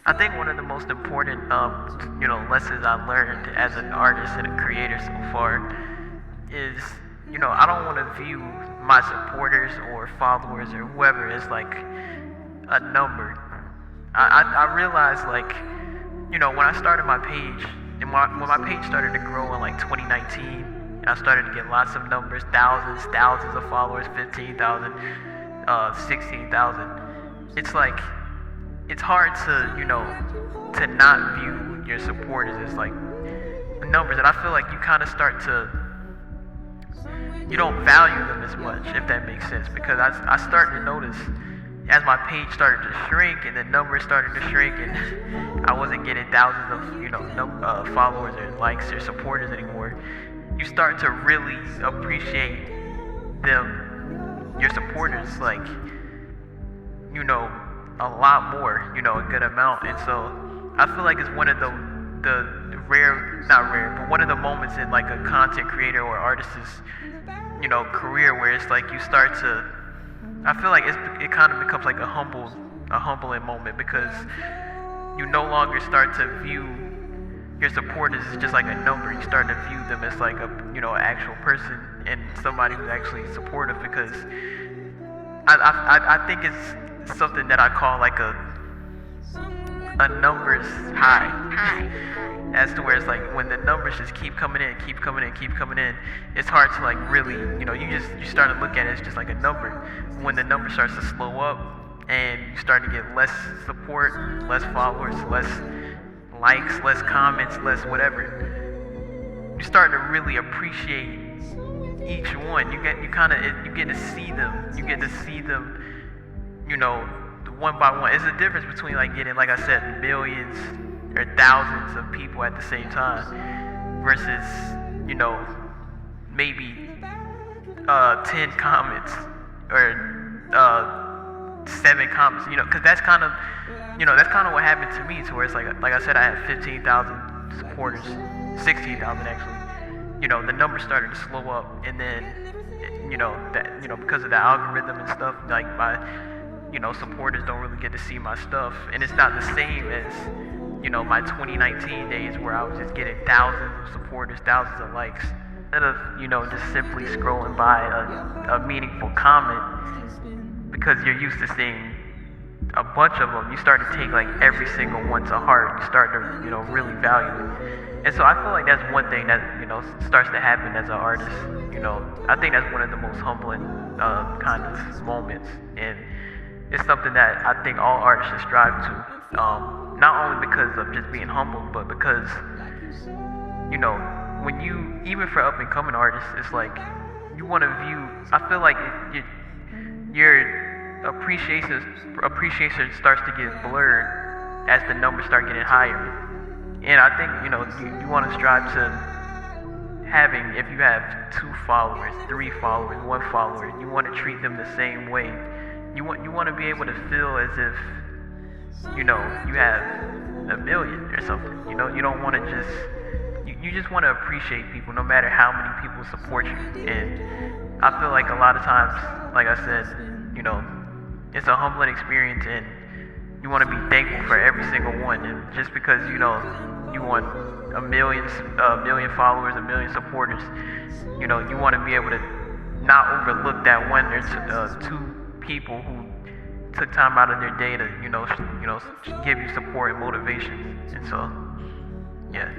I think one of the most important, lessons I learned as an artist and a creator so far is, I don't want to view my supporters or followers or whoever as like a number. I realized like, when I started my page and when my page started to grow in like 2019, and I started to get lots of numbers, thousands of followers, 15,000, 16,000. It's like it's hard to to not view your supporters as like numbers, and I feel like you kind of start to you don't value them as much, if that makes sense, because I started to notice as my page started to shrink and the numbers started to shrink and I wasn't getting thousands of followers or likes or supporters anymore. You start to really appreciate them, your supporters, like a lot more, a good amount. And so I feel like it's one of the rare, not rare, but one of the moments in like a content creator or artist's, career where it's like you start to, I feel like it kind of becomes like a humbling moment, because you no longer start to view your supporters as just like a number. You start to view them as like a, actual person and somebody who's actually supportive, because I think it's something that I call like a numbers high, as to where it's like when the numbers just keep coming in, it's hard to like really, you start to look at it as just like a number. When the number starts to slow up and you start to get less support, less followers, less likes, less comments, less whatever, you start to really appreciate each one. You get to see them. You get to see them, one by one. It's a difference between like getting, like I said, millions or thousands of people at the same time versus, maybe 10 comments or 7 comments, because that's kind of what happened to me, to where it's like I said, I had 15,000 supporters, 16,000 actually. The numbers started to slow up, and then because of the algorithm and stuff, like my supporters don't really get to see my stuff, and it's not the same as my 2019 days where I was just getting thousands of supporters, thousands of likes. Instead of just simply scrolling by a meaningful comment, because you're used to seeing a bunch of them, you start to take like every single one to heart. You start to really value it. And so I feel like that's one thing that starts to happen as an artist. I think that's one of the most humbling kind of moments, and it's something that I think all artists should strive to. Not only because of just being humble, but because when you, even for up and coming artists, it's like you want to view. I feel like your appreciation starts to get blurred as the numbers start getting higher. And I think you want to strive to having, if you have 2 followers, 3 followers, 1 follower, you want to treat them the same way. You want to be able to feel as if you have a million or something. You don't want to just you just want to appreciate people, no matter how many people support you. And I feel like a lot of times, like I said, it's a humbling experience, and you want to be thankful for every single one. And just because you want a million followers, a million supporters, you want to be able to not overlook that one or 2 people who took time out of their day to give you support and motivation. And so yeah.